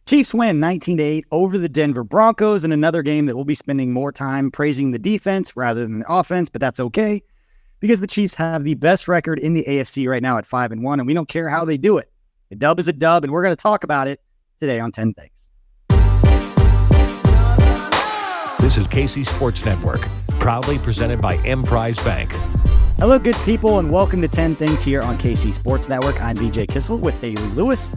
Chiefs win 19-8 over the Denver Broncos in another game that we'll be spending more time praising the defense rather than the offense, but that's okay because the Chiefs have the best record in the AFC right now at 5-1, and we don't care how they do it. A dub is a dub, and we're going to talk about it today on 10 Things. This is KC Sports Network, proudly presented by Emprise Bank. Hello, good people, and welcome to 10 Things here on KC Sports Network. I'm BJ Kissel with Hayley Lewis,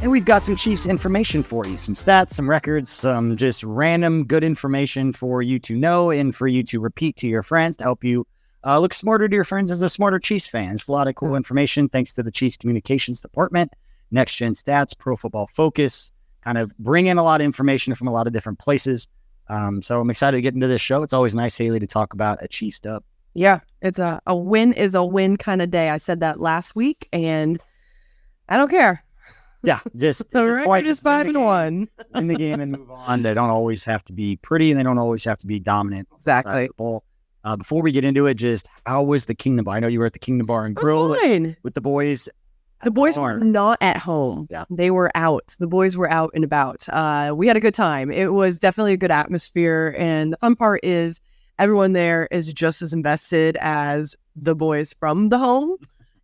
and we've got some Chiefs information for you, some stats, some records, some just random good information for you to know and for you to repeat to your friends to help you look smarter to your friends as a smarter Chiefs fan. It's a lot of cool information thanks to the Chiefs Communications Department, NextGen Stats, Pro Football Focus, kind of bring in a lot of information from a lot of different places. So I'm excited to get into this show. It's always nice, Hayley, to talk about a Chiefs dub. Yeah, it's a win is a win kind of day. I said that last week, and I don't care. Yeah, just the record is 5-1 in the game and move on. They don't always have to be pretty, and they don't always have to be dominant. Exactly. The ball. Before we get into it, just how was the Kingdom Bar? I know you were at the Kingdom Bar and Grill with the boys. The boys were not at home. Yeah. They were out. The boys were out and about. We had a good time. It was definitely a good atmosphere, and the fun part is everyone there is just as invested as the boys from the home,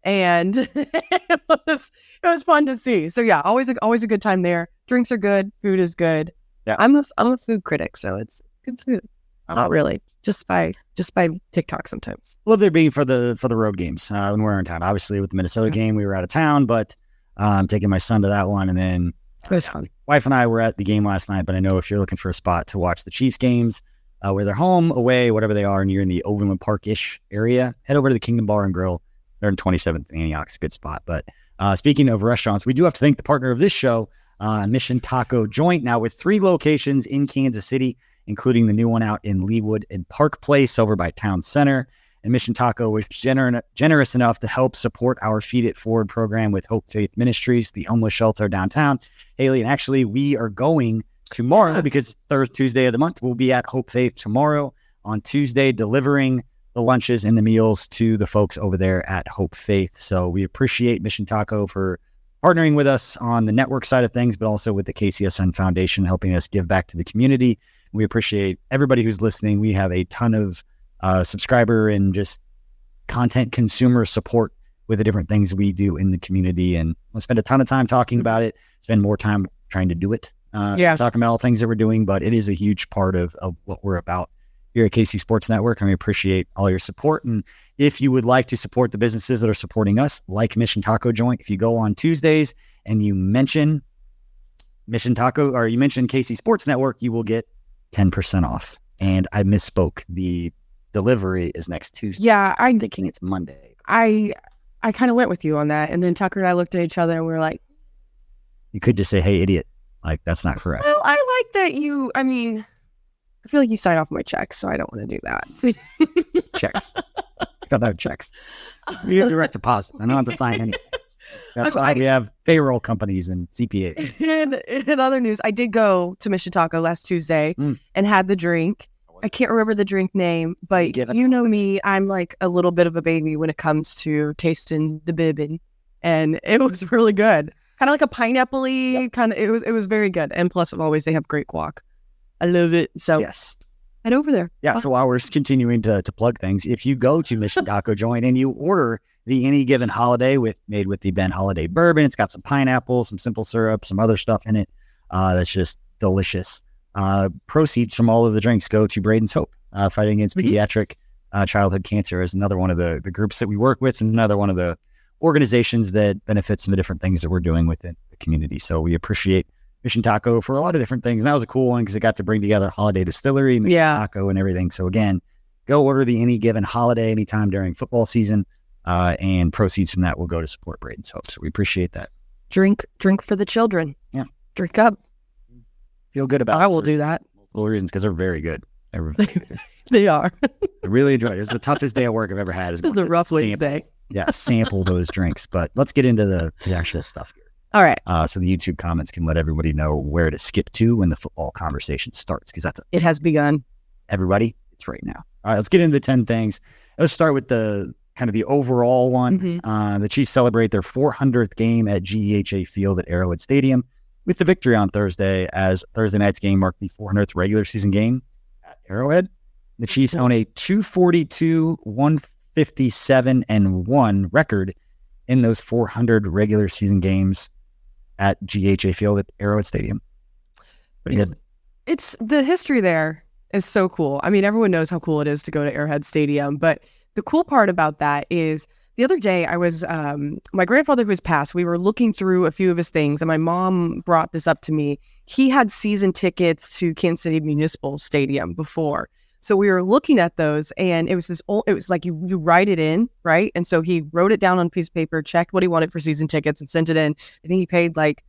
and it was fun to see. So yeah, always a good time there. Drinks are good, food is good. Yeah, I'm a food critic, so it's good food. Not really, just by TikTok sometimes. Love there being for the road games when we're in town. Obviously, with the Minnesota game, we were out of town, but I'm taking my son to that one, and then wife and I were at the game last night. But I know if you're looking for a spot to watch the Chiefs games, where they're home, away, whatever they are, and you're in the Overland Park-ish area, head over to the Kingdom Bar and Grill. They're in 27th and Antioch. It's a good spot. But speaking of restaurants, we do have to thank the partner of this show, Mission Taco Joint, now with 3 locations in Kansas City, including the new one out in Leawood and Park Place over by Town Center. And Mission Taco was generous enough to help support our Feed It Forward program with Hope Faith Ministries, the homeless shelter downtown. Hayley, and actually we are going tomorrow because third Tuesday of the month. We'll be at Hope Faith tomorrow on Tuesday, delivering the lunches and the meals to the folks over there at Hope Faith. So we appreciate Mission Taco for partnering with us on the network side of things, but also with the KCSN Foundation, helping us give back to the community. We appreciate everybody who's listening. We have a ton of subscriber and just content consumer support with the different things we do in the community. And we'll spend a ton of time talking about it, spend more time trying to do it. Talking about all the things that we're doing, but it is a huge part of what we're about here at KC Sports Network, and we appreciate all your support. And if you would like to support the businesses that are supporting us, like Mission Taco Joint, if you go on Tuesdays and you mention Mission Taco or you mention KC Sports Network, you will get 10% off. And I misspoke. The delivery is next Tuesday. Yeah, I'm thinking it's Monday. I kind of went with you on that, and then Tucker and I looked at each other and we were like, you could just say, "Hey, idiot." Like, that's not correct. Well, I like that I feel like you sign off my checks, so I don't want to do that. Checks. Got no checks. We have direct deposit. I don't have to sign anything. That's why we have payroll companies and CPAs. And in other news, I did go to Mission Taco last Tuesday and had the drink. I can't remember the drink name, but you know me, I'm like a little bit of a baby when it comes to tasting the bibbin. And it was really good. Kind of like a pineapple-y kind of. It was very good, and plus, always they have great guac. I love it. So yes, head over there. Yeah. So while we're continuing to plug things, if you go to Mission Taco Joint and you order the Any Given Holiday made with the Ben Holiday bourbon, it's got some pineapple, some simple syrup, some other stuff in it. That's just delicious. Proceeds from all of the drinks go to Braden's Hope, fighting against pediatric childhood cancer, is another one of the groups that we work with, and another one of the organizations that benefits from the different things that we're doing within the community. So we appreciate Mission Taco for a lot of different things. And that was a cool one because it got to bring together Holiday Distillery, Mission Taco, and everything. So again, go order the Any Given Holiday anytime during football season, and proceeds from that will go to support Braden's Hope. So we appreciate that. Drink for the children. Yeah. Drink up. Feel good about it. I will do that. Multiple reasons, because they're very good. They are. I really enjoyed it. It was the toughest day at work I've ever had. It was a rough day. Yeah, sample those drinks. But let's get into the actual stuff here. All right. So the YouTube comments can let everybody know where to skip to when the football conversation starts, because it has begun. Everybody, it's right now. All right, let's get into the 10 things. Let's start with the kind of the overall one. The Chiefs celebrate their 400th game at GEHA Field at Arrowhead Stadium. with the victory on Thursday, as Thursday night's game marked the 400th regular season game at Arrowhead. The Chiefs own a 242, 157, and 1 record in those 400 regular season games at GHA Field at Arrowhead Stadium. Pretty good. It's the history there is so cool. I mean, everyone knows how cool it is to go to Arrowhead Stadium, but the cool part about that is the other day I was, my grandfather who has passed, we were looking through a few of his things, and my mom brought this up to me. He had season tickets to Kansas City Municipal Stadium before. So we were looking at those, and it was this old, it was like you write it in, right? And so he wrote it down on a piece of paper, checked what he wanted for season tickets, and sent it in. I think he paid like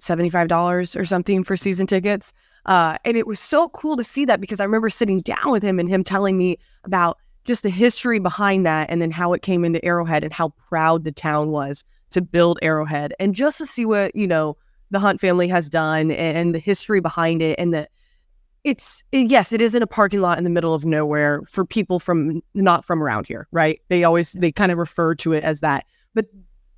$75 or something for season tickets. And it was so cool to see that, because I remember sitting down with him and him telling me about just the history behind that, and then how it came into Arrowhead and how proud the town was to build Arrowhead, and just to see what, you know, the Hunt family has done and the history behind it. And yes, it is in a parking lot in the middle of nowhere for people from not from around here, right? They kind of refer to it as that, but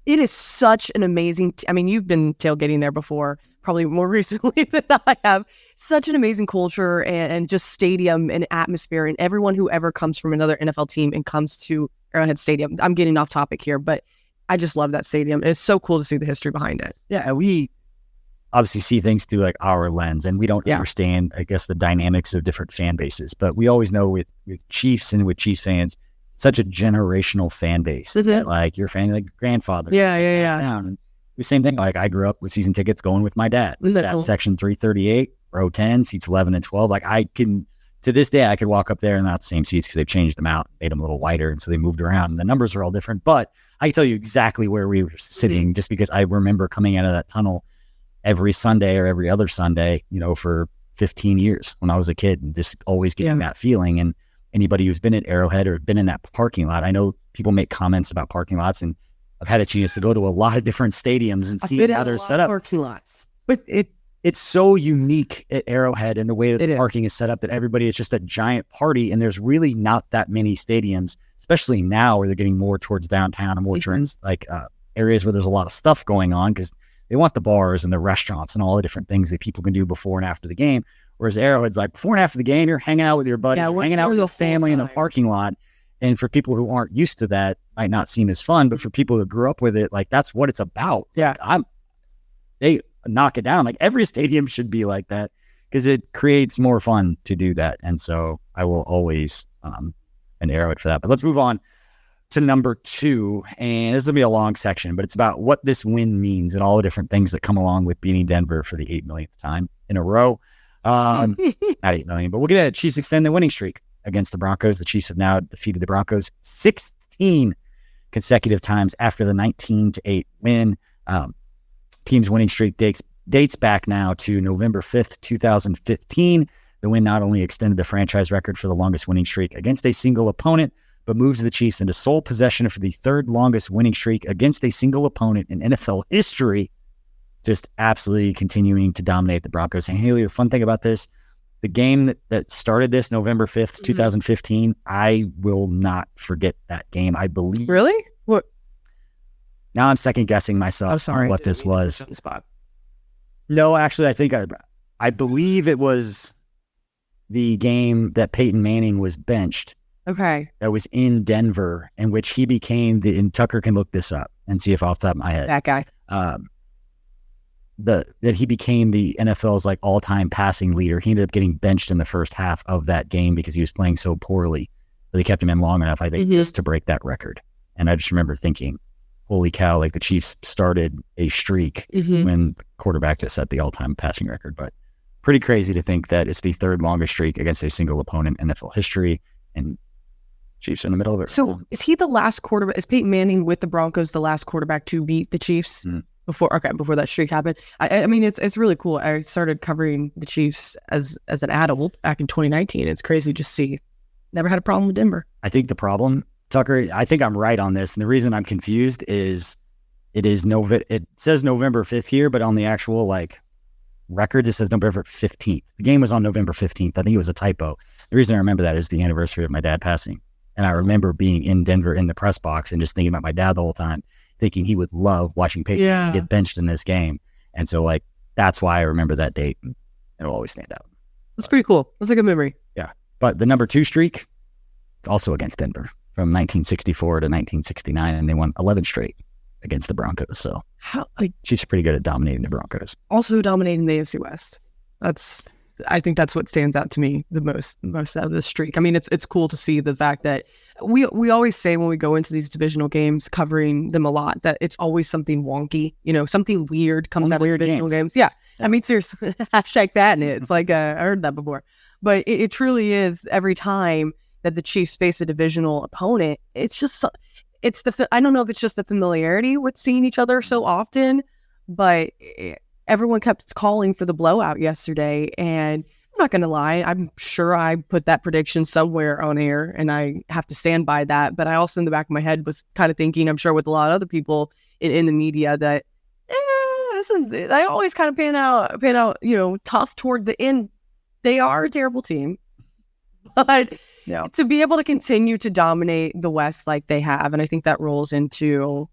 it is such an amazing, I mean, you've been tailgating there before, probably more recently than I have. Such an amazing culture and just stadium and atmosphere, and everyone who ever comes from another NFL team and comes to Arrowhead Stadium. I'm getting off topic here, but I just love that stadium. It's so cool to see the history behind it. Yeah, and we obviously see things through like our lens, and we don't understand, I guess, the dynamics of different fan bases. But we always know with Chiefs and with Chiefs fans, such a generational fan base. That, like your family, like grandfather. Yeah. Down. And the same thing. Like I grew up with season tickets going with my dad. Sat section 338, row 10, seats 11 and 12. Like I can, to this day, I could walk up there and not the same seats because they've changed them out, made them a little wider, and so they moved around. And the numbers are all different. But I can tell you exactly where we were sitting, just because I remember coming out of that tunnel every Sunday or every other Sunday, you know, for 15 years when I was a kid, and just always getting that feeling. And anybody who's been at Arrowhead or been in that parking lot, I know people make comments about parking lots, and I've had a chance to go to a lot of different stadiums and see how they're set up. Parking lots, but it's so unique at Arrowhead and the way that the parking is set up, that everybody is just a giant party, and there's really not that many stadiums, especially now where they're getting more towards downtown and more towards like areas where there's a lot of stuff going on, because they want the bars and the restaurants and all the different things that people can do before and after the game. Whereas Arrowhead's like, before and after the game, you're hanging out with your buddies, hanging out with your family in the parking lot. And for people who aren't used to that, might not seem as fun, but for people who grew up with it, like that's what it's about. Yeah. Like, they knock it down. Like every stadium should be like that, because it creates more fun to do that. And so I will always an Arrowhead for that. But let's move on to number 2. And this will be a long section, but it's about what this win means and all the different things that come along with beating Denver for the 8 millionth time in a row. Not 8 million, but we'll get it. Chiefs extend the winning streak against the Broncos. The Chiefs have now defeated the Broncos 16 consecutive times after the 19-8 win. Team's winning streak dates back now to November 5th, 2015. The win not only extended the franchise record for the longest winning streak against a single opponent, but moves the Chiefs into sole possession for the 3rd longest winning streak against a single opponent in NFL history. Just absolutely continuing to dominate the Broncos. And Hayley, the fun thing about this, the game that started this November 5th, 2015, I will not forget that game. I believe. Really? What? Now I'm second guessing myself on what this was. No, actually, I believe it was the game that Peyton Manning was benched. Okay. That was in Denver, in which he became and Tucker can look this up and see if off the top of my head. That guy. That he became the NFL's like all-time passing leader. He ended up getting benched in the first half of that game because he was playing so poorly. But they kept him in long enough, I think, just to break that record. And I just remember thinking, holy cow, like the Chiefs started a streak when the quarterback just set the all-time passing record. But pretty crazy to think that it's the 3rd longest streak against a single opponent in NFL history, and Chiefs are in the middle of it. So is he the last quarterback? Is Peyton Manning with the Broncos the last quarterback to beat the Chiefs? Before that streak happened? I mean, it's really cool. I started covering the Chiefs as an adult back in 2019. It's crazy to see. Never had a problem with Denver. I think the problem, Tucker, I think I'm right on this, and the reason I'm confused is it says November 5th here, but on the actual like records it says November 15th. The game was on November 15th. I think it was a typo. The reason I remember that is the anniversary of my dad passing. And I remember being in Denver in the press box and just thinking about my dad the whole time, thinking he would love watching Peyton get benched in this game. And so like that's why I remember that date. And it'll always stand out. That's pretty cool. That's a good memory. Yeah. But the number 2 streak, also against Denver from 1964 to 1969, and they won 11 straight against the Broncos. So Chiefs are pretty good at dominating the Broncos. Also dominating the AFC West. I think that's what stands out to me the most out of this streak. I mean, it's cool to see the fact that we always say when we go into these divisional games, covering them a lot, that it's always something wonky, something weird comes out of divisional games. Yeah. I mean, seriously, hashtag that in it. It's like, I heard that before, but it truly is every time that the Chiefs face a divisional opponent. It's just, I don't know if it's just the familiarity with seeing each other so often, but everyone kept calling for the blowout yesterday, and I'm not going to lie, I'm sure I put that prediction somewhere on air, and I have to stand by that. But I also, in the back of my head, was kind of thinking, I'm sure with a lot of other people in the media, that I always kind of pan out, tough toward the end. They are a terrible team, but to be able to continue to dominate the West like they have, and I think that rolls into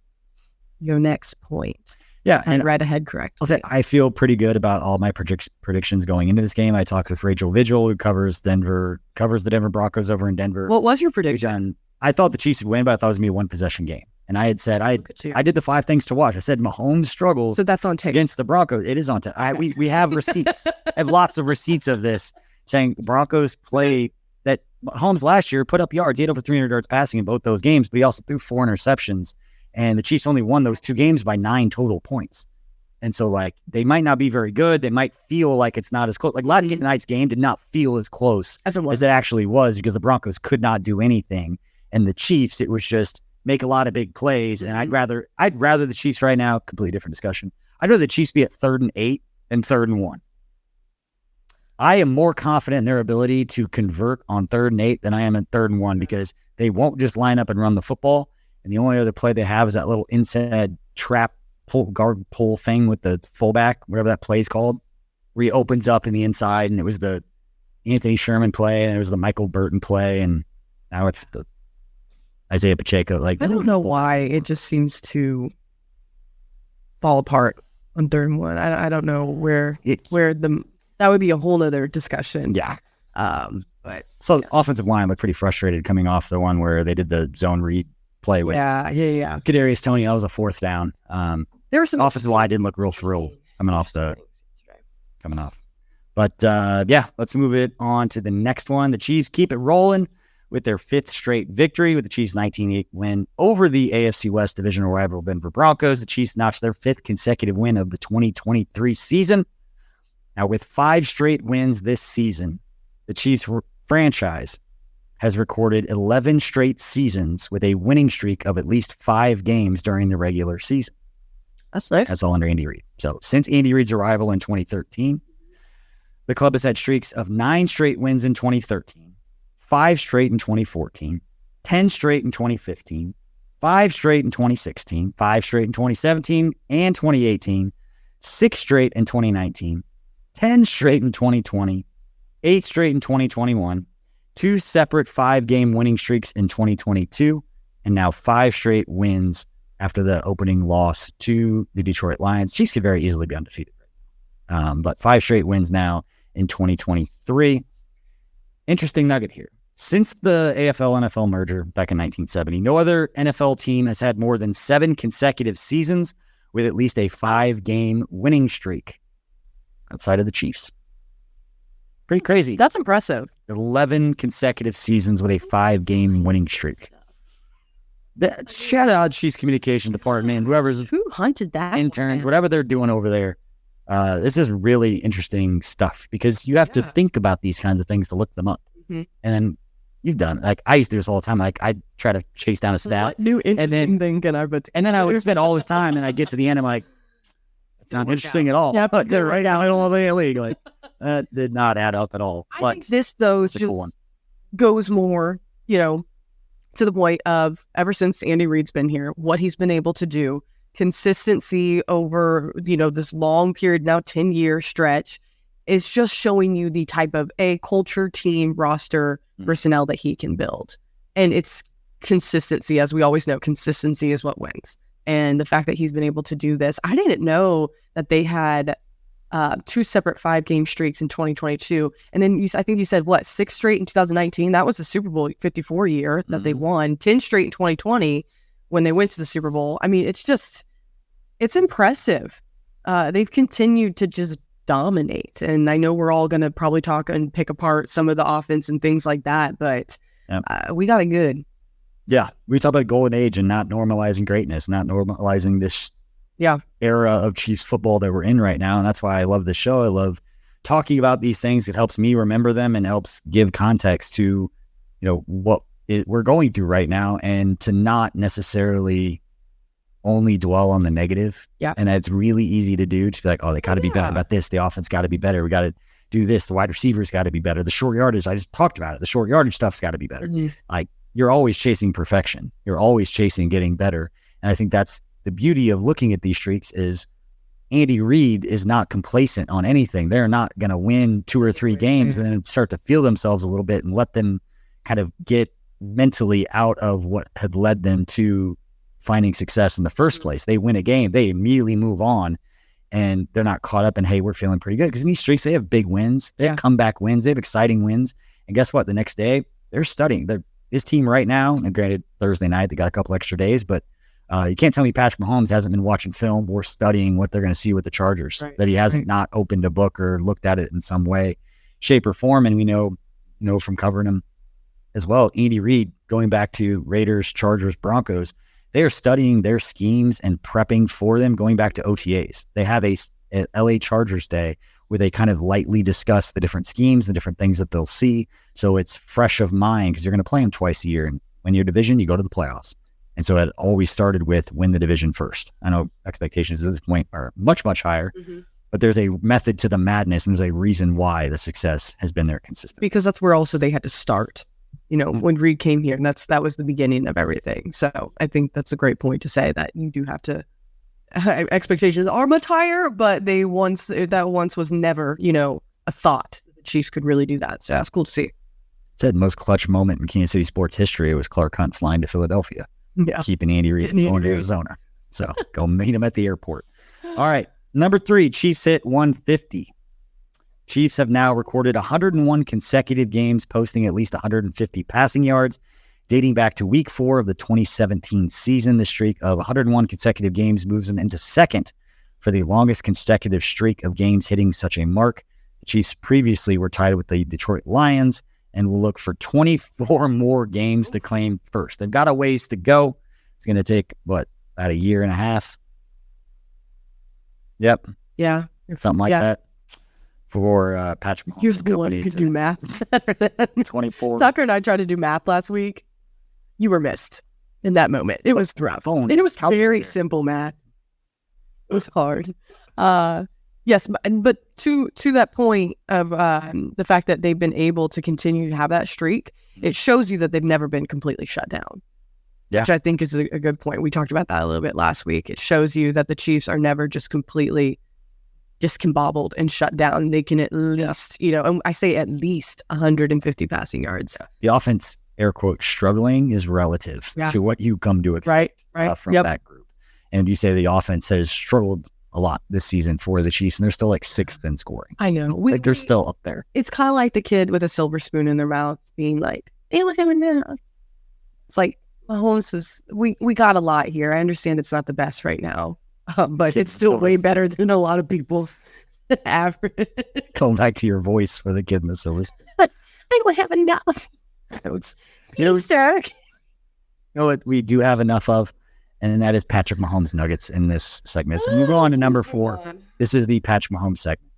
your next point. Yeah, and read ahead correct. I feel pretty good about all my predictions going into this game. I talked with Rachel Vigil, who covers the Denver Broncos over in Denver. What was your prediction? I thought the Chiefs would win, but I thought it was going to be a 1-possession game. And I had said, I did the 5 things to watch. I said Mahomes struggles. So that's on tape against the Broncos. It is on tape. Okay. We have receipts. I have lots of receipts of this saying the Broncos play that Mahomes last year put up yards. He had over 300 yards passing in both those games, but he also threw 4 interceptions. And the Chiefs only won those 2 games by 9 total points. And so, they might not be very good. They might feel like it's not as close. Like, last night's game did not feel as close as it actually was, because the Broncos could not do anything. And the Chiefs, it was just make a lot of big plays. And I'd rather the Chiefs right now, completely different discussion. I'd rather the Chiefs be at 3rd and 8 than 3rd and 1. I am more confident in their ability to convert on 3rd and 8 than I am in 3rd and 1, because they won't just line up and run the football. And the only other play they have is that little inside trap guard pull thing with the fullback, whatever that play is called, where he opens up in the inside. And it was the Anthony Sherman play, and it was the Michael Burton play, and now it's the Isaiah Pacheco. I don't know why it just seems to fall apart on 3rd and 1. I don't know where that would be a whole other discussion. Yeah. But the offensive line looked pretty frustrated coming off the one where they did the zone read play with. Yeah. Kadarius Toney, that was a 4th down. There were some offensive line didn't look real thrilled coming off. But let's move it on to the next one. The Chiefs keep it rolling with their 5th straight victory, with the Chiefs' 19-8 win over the AFC West divisional rival Denver Broncos. The Chiefs notched their 5th consecutive win of the 2023 season. Now, with 5 straight wins this season, the Chiefs franchise has recorded 11 straight seasons with a winning streak of at least 5 games during the regular season. That's nice. That's all under Andy Reid. So since Andy Reid's arrival in 2013, the club has had streaks of 9 straight wins in 2013, 5 straight in 2014, 10 straight in 2015, 5 straight in 2016, 5 straight in 2017 and 2018, 6 straight in 2019, 10 straight in 2020, 8 straight in 2021, 2 separate 5-game winning streaks in 2022, and now 5 straight wins after the opening loss to the Detroit Lions. Chiefs could very easily be undefeated. But 5 straight wins now in 2023. Interesting nugget here. Since the AFL-NFL merger back in 1970, no other NFL team has had more than 7 consecutive seasons with at least a 5-game winning streak outside of the Chiefs. Pretty crazy. That's impressive. 11 consecutive seasons with a 5-game winning streak. Shout out Chiefs communication department, who hunted that interns, whatever they're doing over there. This is really interesting stuff, because you have to think about these kinds of things to look them up. Mm-hmm. And then you've done, I used to do this all the time. I try to chase down a stat. What new interesting thing can I put? And then I would spend all this time, and I get to the end, I'm like, it's not interesting at all. Yep, they're right now. I don't know the league. That did not add up at all. I think this, though, just cool goes more, to the point of, ever since Andy Reid's been here, what he's been able to do, consistency over, this long period, now 10-year stretch, is just showing you the type of culture, team, roster, personnel that he can build. And it's consistency. As we always know, consistency is what wins. And the fact that he's been able to do this, I didn't know that they had 2 separate 5-game streaks in 2022. And then I think you said, 6 straight in 2019? That was the Super Bowl 54 year that they won. 10 straight in 2020 when they went to the Super Bowl. I mean, it's impressive. They've continued to just dominate. And I know we're all going to probably talk and pick apart some of the offense and things like that, but we got it good. Yeah. We talk about golden age and not normalizing greatness, not normalizing this era of Chiefs football that we're in right now. And that's why I love this show. I love talking about these things. It helps me remember them and helps give context to, what we're going through right now, and to not necessarily only dwell on the negative. Yeah. And it's really easy to do, to be like, oh, they got to be better about this. The offense got to be better. We got to do this. The wide receivers got to be better. The short yardage, I just talked about it. The short yardage stuff's got to be better. Like, you're always chasing perfection. You're always chasing getting better. And I think that's the beauty of looking at these streaks, is Andy Reid is not complacent on anything. They're not going to win 2 or 3 games and then start to feel themselves a little bit and let them kind of get mentally out of what had led them to finding success in the first place. They win a game, they immediately move on, and they're not caught up in, hey, we're feeling pretty good. Because in these streaks, they have big wins, they have comeback wins, they have exciting wins. And guess what? The next day, they're studying. This team right now, and granted, Thursday night, they got a couple extra days, but you can't tell me Patrick Mahomes hasn't been watching film or studying what they're going to see with the Chargers, that he hasn't not opened a book or looked at it in some way, shape, or form. And we know from covering him as well, Andy Reid, going back to Raiders, Chargers, Broncos, they are studying their schemes and prepping for them going back to OTAs. They have a LA Chargers day where they kind of lightly discuss the different schemes, the different things that they'll see. So it's fresh of mind, because you're going to play them twice a year. And when you're division, you go to the playoffs. And so it always started with win the division first. I know expectations at this point are much, much higher, but there's a method to the madness, and there's a reason why the success has been there consistently. Because that's where also they had to start. When Reid came here, and that was the beginning of everything. So I think that's a great point to say, that you do have to, expectations are much higher, but that once was never, a thought. The Chiefs could really do that. So that's cool to see. Said most clutch moment in Kansas City sports history was Clark Hunt flying to Philadelphia, keeping Andy Reid from going to Arizona. So go meet him at the airport. All right. Number 3, Chiefs hit 150. Chiefs have now recorded 101 consecutive games posting at least 150 passing yards, dating back to week 4 of the 2017 season. The streak of 101 consecutive games moves them into second for the longest consecutive streak of games hitting such a mark. The Chiefs previously were tied with the Detroit Lions and will look for 24 more games to claim first. They've got a ways to go. It's going to take, about a year and a half? Yep. Yeah. Something like that. For Patrick Mahomes. Here's the one who could do math better than 24. Tucker and I tried to do math last week. You were missed in that moment. It was rough. And it was very simple math. It was hard. Yes, but to that point of the fact that they've been able to continue to have that streak, it shows you that they've never been completely shut down. Yeah. Which I think is a good point. We talked about that a little bit last week. It shows you that the Chiefs are never just completely discombobbled and shut down. They can at least, and I say at least 150 passing yards. The offense, air quote, struggling is relative to what you come to expect from that group. And you say the offense has struggled a lot this season for the Chiefs, and they're still like 6th in scoring. I know. They're still up there. It's kind of like the kid with a silver spoon in their mouth being like, hey, look at him. It's like, Mahomes is, we got a lot here. I understand it's not the best right now. But it's still way better than a lot of people's average. Going back to your voice for the kid in the silver spoon. I don't have enough. Sir. What we do have enough of, and that is Patrick Mahomes nuggets in this segment. So moving on to number 4. This is the Patrick Mahomes segment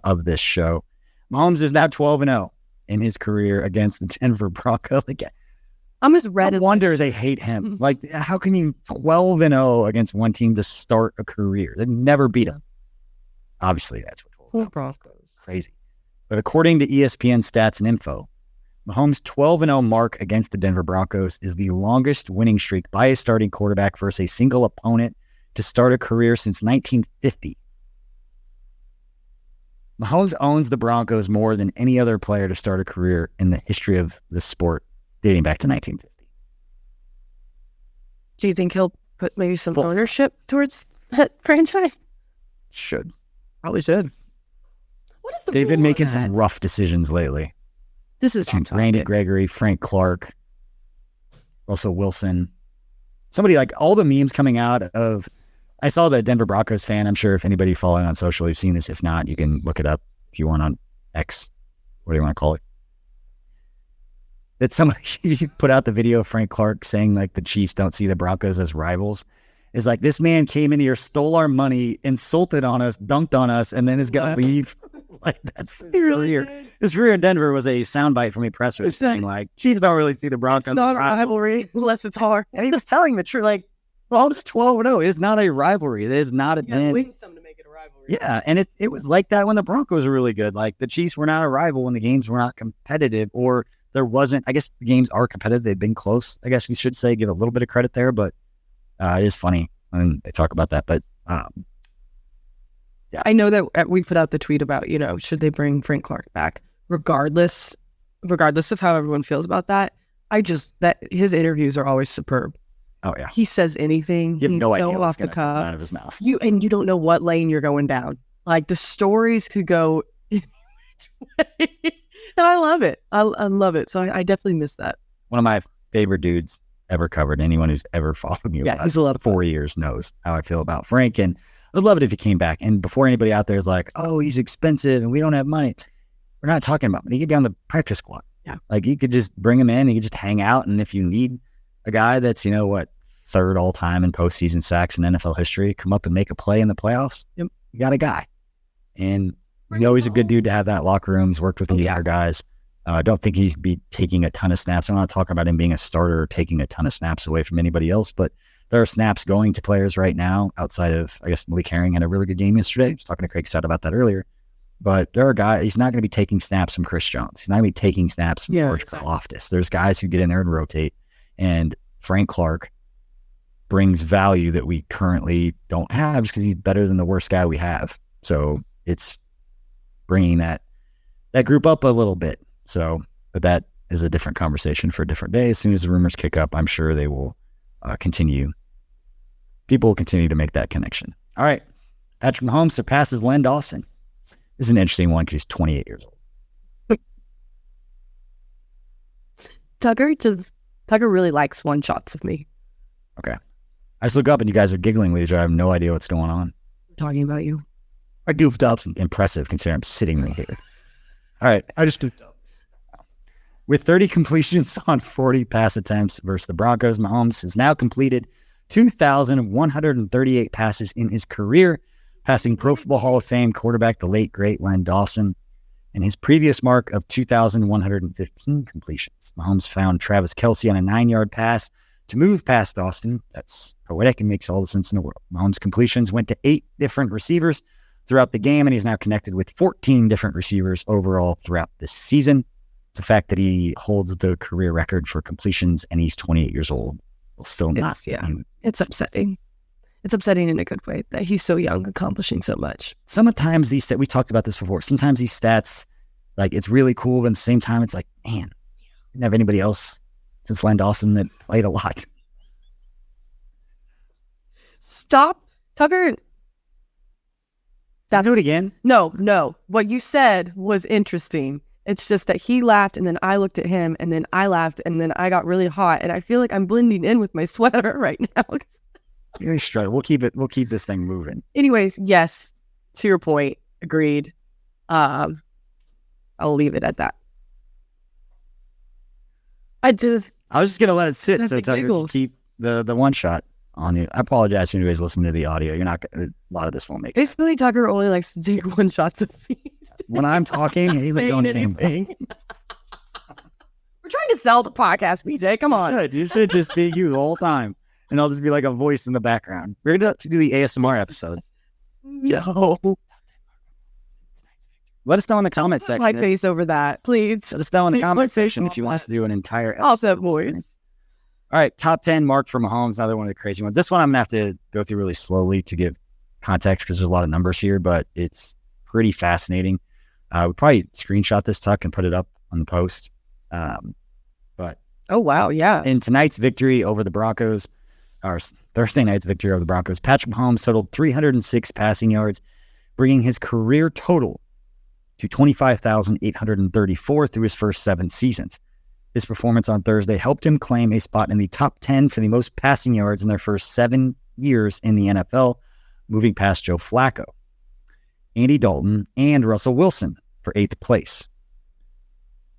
of this show. Mahomes is now 12-0 in his career against the Denver Broncos. I'm as red as... No wonder they hate him. Like, how can you 12-0 against one team to start a career? They've never beat him. Obviously, that's what Broncos. Crazy. But according to ESPN stats and info, Mahomes' 12-0 mark against the Denver Broncos is the longest winning streak by a starting quarterback versus a single opponent to start a career since 1950. Mahomes owns the Broncos more than any other player to start a career in the history of the sport, dating back to 1950. Do you think he'll put maybe some ownership towards that franchise? Should. Probably should. They've been making some rough decisions lately. This is Randy Gregory, Frank Clark, Russell Wilson. Somebody like all the memes coming out of. I saw the Denver Broncos fan. I'm sure if anybody following on social, you've seen this. If not, you can look it up if you want on X. What do you want to call it? That somebody put out the video of Frank Clark saying like the Chiefs don't see the Broncos as rivals. It's like, this man came in here, stole our money, insulted on us, dunked on us, and then is going to leave. Like, that's his career. His career in Denver was a soundbite from a presser saying, like, Chiefs don't really see the Broncos. It's not a rivalry unless it's hard. And he was telling the truth, like, well, it's 12-0. It is not a rivalry. It is not a win some to make it a rivalry. Yeah, and it was like that when the Broncos were really good. Like, the Chiefs were not a rival when the games were not competitive, or there wasn't. I guess the games are competitive. They've been close. I guess we should say, give a little bit of credit there, but it is funny when they talk about that. But yeah, I know that we put out the tweet about, should they bring Frank Clark back, regardless of how everyone feels about that. That his interviews are always superb. Oh yeah, he says anything. You have no idea so what's off the cuff out of his mouth. You don't know what lane you're going down. Like, the stories could go. And I love it. I love it. So I definitely miss that. One of my favorite dudes ever covered. Anyone who's ever followed me over he's a lot of 4 years knows how I feel about Frank. And I'd love it if he came back. And before anybody out there is like, oh, he's expensive and we don't have money. We're not talking about money. He could be on the practice squad. Yeah. Like, you could just bring him in. He could just hang out. And if you need a guy that's, third all time in postseason sacks in NFL history, come up and make a play in the playoffs. Yep. You got a guy. And he's a good dude to have that locker room. He's worked with the other guys. I don't think he'd be taking a ton of snaps. I'm not talking about him being a starter or taking a ton of snaps away from anybody else, but there are snaps going to players right now outside of, I guess, Malik Herring had a really good game yesterday. I was talking to Craig Stout about that earlier. But there are guys, he's not going to be taking snaps from Chris Jones. He's not going to be taking snaps from George Karlaftis. There's guys who get in there and rotate. And Frank Clark brings value that we currently don't have just because he's better than the worst guy we have. So it's bringing that group up a little bit. So, but that is a different conversation for a different day. As soon as the rumors kick up, I'm sure they will continue. People will continue to make that connection. All right. Patrick Mahomes surpasses Len Dawson. This is an interesting one because he's 28 years old. Tucker really likes one shots of me. Okay. I just look up and you guys are giggling with each other. I have no idea what's going on. We're talking about you. I goofed out. It's impressive considering I'm sitting right here. All right. I just goofed up. With 30 completions on 40 pass attempts versus the Broncos, Mahomes has now completed 2,138 passes in his career, passing Pro Football Hall of Fame quarterback, the late, great Len Dawson, and his previous mark of 2,115 completions. Mahomes found Travis Kelce on a 9-yard pass to move past Dawson. That's poetic and makes all the sense in the world. Mahomes' completions went to 8 different receivers throughout the game, and he's now connected with 14 different receivers overall throughout this season. The fact that he holds the career record for completions and he's 28 years old will still not. It's upsetting. It's upsetting in a good way that he's so young, accomplishing so much. Sometimes these we talked about this before. Sometimes these stats, like, it's really cool, but at the same time, it's like, man, didn't have anybody else since Len Dawson that played a lot. Stop, Tucker. Do it again. No. What you said was interesting. It's just that he laughed and then I looked at him and then I laughed and then I got really hot and I feel like I'm blending in with my sweater right now. You're straight. We'll keep this thing moving. Anyways, yes, to your point, agreed. I'll leave it at that. I was just gonna let it sit so Tucker can keep the one shot on you. I apologize to anybody's listening to the audio. You're not a lot of this won't make sense. Basically, Tucker only likes to take one shots of me. When I'm talking, he's saying anything. We're trying to sell the podcast, BJ. Come on. You should just be you the whole time, and I'll just be like a voice in the background. We're going to do the ASMR episode. No. Let us know in the comment section. My face over that, please. Let us know in the comment section if you want us to do an entire episode. Also, voice. All right, top 10 mark for Mahomes. Another one of the crazy ones. This one I'm going to have to go through really slowly to give context because there's a lot of numbers here, but it's pretty fascinating. We probably screenshot this, Tuck, and put it up on the post. But oh, wow, yeah. In tonight's victory over the Broncos, or Thursday night's victory over the Broncos, Patrick Mahomes totaled 306 passing yards, bringing his career total to 25,834 through his first 7 seasons. His performance on Thursday helped him claim a spot in the top 10 for the most passing yards in their first 7 years in the NFL, moving past Joe Flacco, Andy Dalton, and Russell Wilson for 8th place.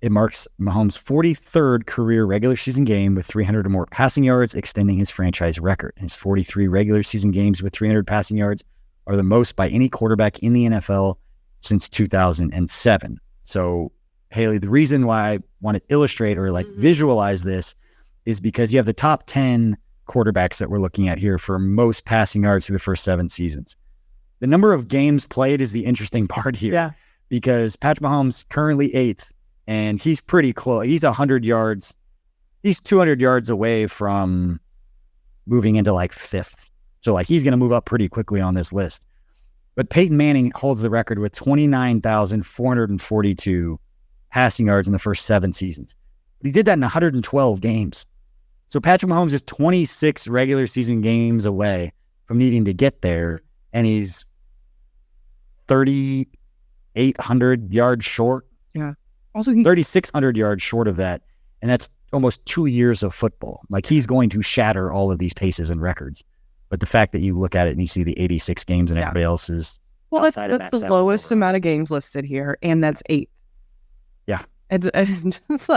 It marks Mahomes' 43rd career regular season game with 300 or more passing yards, extending his franchise record. His 43 regular season games with 300 passing yards are the most by any quarterback in the NFL since 2007. So, Hayley, the reason why I want to illustrate or visualize this is because you have the top 10 quarterbacks that we're looking at here for most passing yards through the first 7 seasons. The number of games played is the interesting part here because Patrick Mahomes currently 8th, and he's pretty close. He's 100 yards. He's 200 yards away from moving into 5th. So he's going to move up pretty quickly on this list. But Peyton Manning holds the record with 29,442 passing yards in the first 7 seasons. But he did that in 112 games. So Patrick Mahomes is 26 regular season games away from needing to get there, and he's 3,800 yards short. Yeah. Also, 3,600 yards short of that, and that's almost 2 years of football. He's going to shatter all of these paces and records. But the fact that you look at it and you see the 86 games and everybody else is that's the lowest amount of games listed here, and that's 8. Yeah. And it's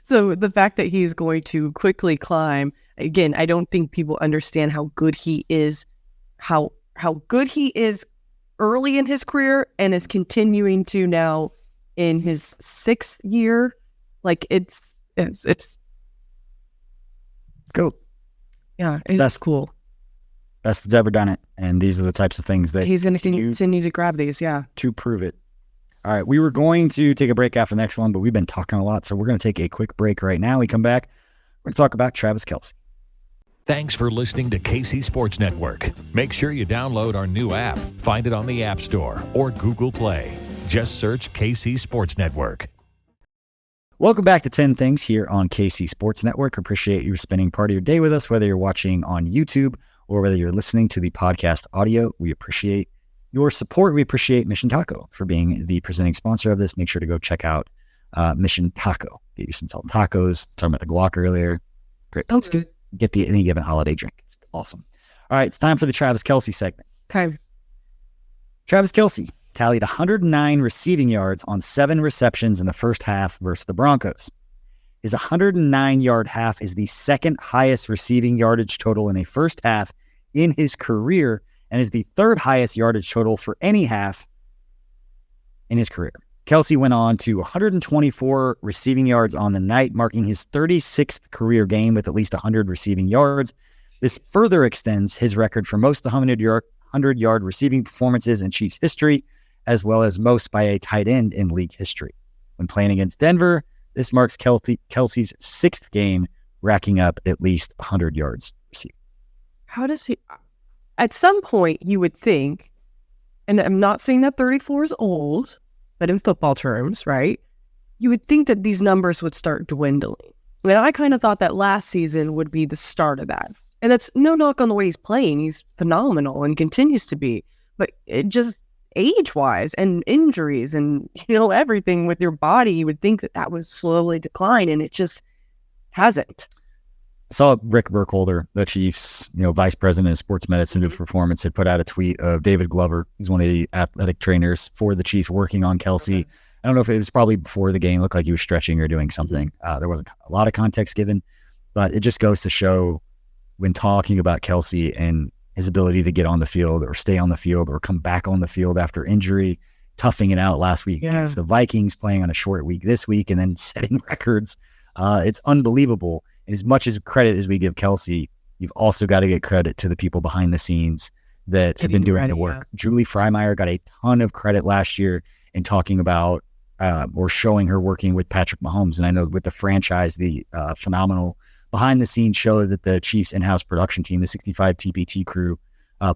so the fact that he's going to quickly climb, again, I don't think people understand how good he is, how good he is early in his career and is continuing to now in his 6th year. It's go. Yeah, it's cool. Best that's ever done it. And these are the types of things that he's going to continue to grab these, to prove it. All right, we were going to take a break after the next one, but we've been talking a lot, so we're going to take a quick break right now. We come back, we're going to talk about Travis Kelce. Thanks for listening to KC Sports Network. Make sure you download our new app. Find it on the App Store or Google Play. Just search KC Sports Network. Welcome back to 10 Things here on KC Sports Network. Appreciate you spending part of your day with us, whether you're watching on YouTube or whether you're listening to the podcast audio. We appreciate your support. We appreciate Mission Taco for being the presenting sponsor of this. Make sure to go check out Mission Taco. Get you some tacos. Talking about the guac earlier. Great. That's good. Get the any given holiday drink. It's awesome. All right, it's time for the Travis Kelce segment. Okay. Travis Kelce tallied 109 receiving yards on 7 receptions in the first half versus the Broncos. His 109-yard half is the 2nd highest receiving yardage total in a first half in his career and is the 3rd highest yardage total for any half in his career. Kelce went on to 124 receiving yards on the night, marking his 36th career game with at least 100 receiving yards. This further extends his record for most 100-yard receiving performances in Chiefs history, as well as most by a tight end in league history. When playing against Denver, this marks Kelce's 6th game, racking up at least 100 yards receiving. How does he... At some point, you would think, and I'm not saying that 34 is old, but in football terms, right? You would think that these numbers would start dwindling. And I kind of thought that last season would be the start of that. And that's no knock on the way he's playing. He's phenomenal and continues to be. But it just age-wise and injuries and, everything with your body, you would think that would slowly decline, and it just hasn't. I saw Rick Burkholder, the Chiefs, vice president of sports medicine and performance, had put out a tweet of David Glover. He's one of the athletic trainers for the Chiefs working on Kelce. Okay. I don't know if it was probably before the game. It looked like he was stretching or doing something. There wasn't a lot of context given, but it just goes to show when talking about Kelce and his ability to get on the field or stay on the field or come back on the field after injury, toughing it out last week against the Vikings, playing on a short week this week, and then setting records. It's unbelievable. And as much as credit as we give Kelce, you've also got to get credit to the people behind the scenes that have been doing the work. Yeah. Julie Freimeyer got a ton of credit last year in talking about or showing her working with Patrick Mahomes. And I know with the franchise, the phenomenal behind the scenes show that the Chiefs in-house production team, the 65 TPT crew,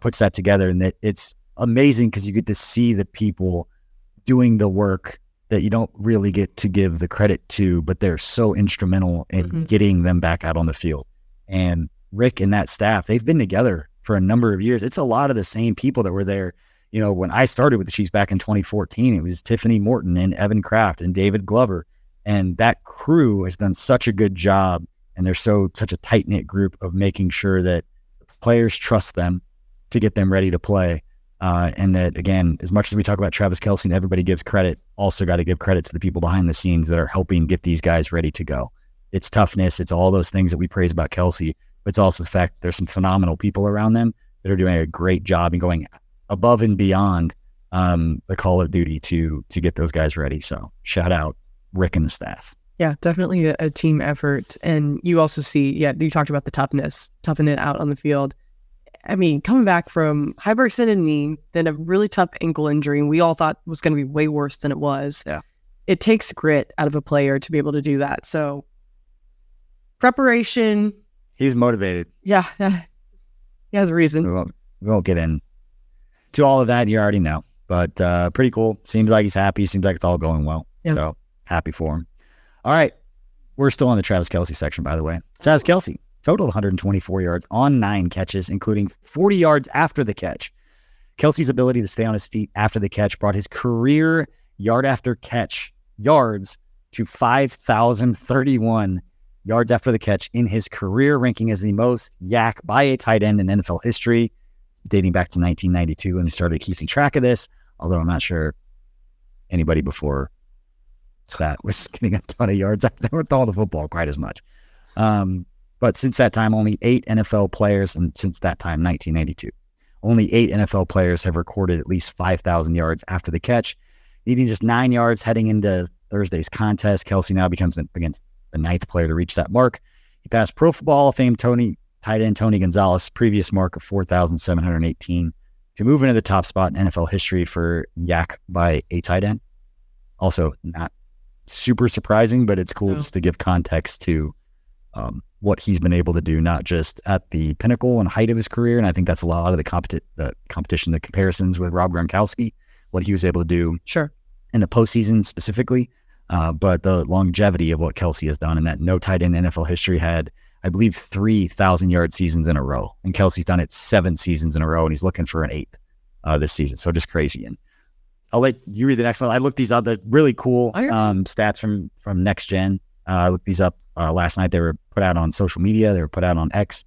puts that together. And that it's amazing because you get to see the people doing the work that you don't really get to give the credit to, but they're so instrumental in getting them back out on the field. And Rick and that staff, they've been together for a number of years. It's a lot of the same people that were there, when I started with the Chiefs back in 2014, it was Tiffany Morton and Evan Kraft and David Glover. And that crew has done such a good job. And they're such a tight-knit group of making sure that players trust them to get them ready to play. And that, again, as much as we talk about Travis Kelce and everybody gives credit, also got to give credit to the people behind the scenes that are helping get these guys ready to go. It's toughness. It's all those things that we praise about Kelce. But it's also the fact that there's some phenomenal people around them that are doing a great job and going above and beyond the call of duty to get those guys ready. So shout out Rick and the staff. Yeah, definitely a team effort. And you also see, you talked about the toughness, toughing it out on the field. I mean, coming back from hyperextended knee, then a really tough ankle injury, we all thought was going to be way worse than it was. Yeah. It takes grit out of a player to be able to do that. So preparation. He's motivated. Yeah. He has a reason. We won't get in to all of that. You already know, but pretty cool. Seems like he's happy. Seems like it's all going well. Yeah. So happy for him. All right. We're still on the Travis Kelce section, by the way. Travis Kelce, total 124 yards on 9 catches, including 40 yards after the catch. Kelce's ability to stay on his feet after the catch brought his career yard after catch yards to 5,031 yards after the catch in his career, ranking as the most yak by a tight end in NFL history, dating back to 1992 when they started keeping track of this, although I'm not sure anybody before that was getting a ton of yards. They weren't all the football quite as much. But since that time, only 8 NFL players, and since that time, 1992, only 8 NFL players have recorded at least 5,000 yards after the catch. Needing just 9 yards heading into Thursday's contest, Kelce now becomes the 9th player to reach that mark. He passed Pro Football Hall of Fame tight end Tony Gonzalez's previous mark of 4,718 to move into the top spot in NFL history for yak by a tight end. Also, not super surprising, but it's cool just to give context to what he's been able to do, not just at the pinnacle and height of his career. And I think that's a lot of the competition, the comparisons with Rob Gronkowski, what he was able to do in the postseason specifically, but the longevity of what Kelce has done, and that no tight end in NFL history had, I believe, 3,000-yard seasons in a row. And Kelce's done it 7 seasons in a row, and he's looking for an 8th this season. So just crazy. And I'll let you read the next one. I looked these up. They're really cool stats from NextGen. I looked these up last night. They were put out on social media. They were put out on X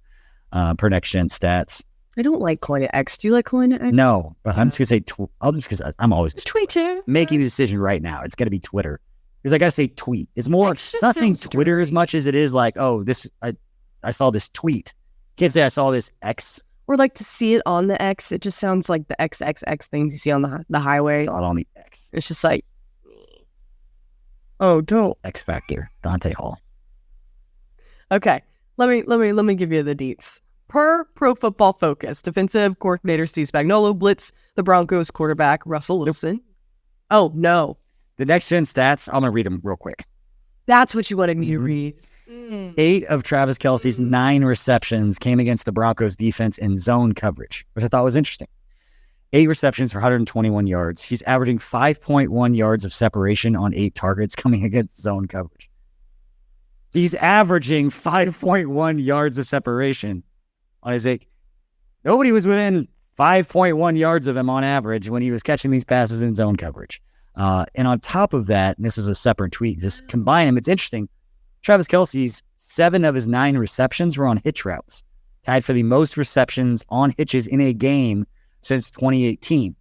per NextGen stats. I don't like calling it X. Do you like calling it X? No, but I'm just going to say because I'm always Twitter. Making a decision right now. It's going to be Twitter. Because I got to say tweet. It's more, it's not saying Twitter as much as it is like, oh, I saw this tweet. Can't say I saw this X. Or like to see it on the X. It just sounds like the XXX things you see on the highway. Saw it on the X. It's just like, oh, don't. X Factor, Dante Hall. Okay, let me give you the deets. Per Pro Football Focus, defensive coordinator Steve Spagnuolo blitz the Broncos quarterback Russell Wilson. Oh no, the NextGen stats. I'm gonna read them real quick. That's what you wanted me to read. 8 of Travis Kelce's 9 receptions came against the Broncos defense in zone coverage, which I thought was interesting. 8 receptions for 121 yards. He's averaging 5.1 yards of separation on 8 targets coming against zone coverage. He's averaging 5.1 yards of separation on his 8. Nobody was within 5.1 yards of him on average when he was catching these passes in zone coverage. And on top of that, and this was a separate tweet, just combine them. It's interesting. Travis Kelce's 7 of his 9 receptions were on hitch routes, tied for the most receptions on hitches in a game since 2018.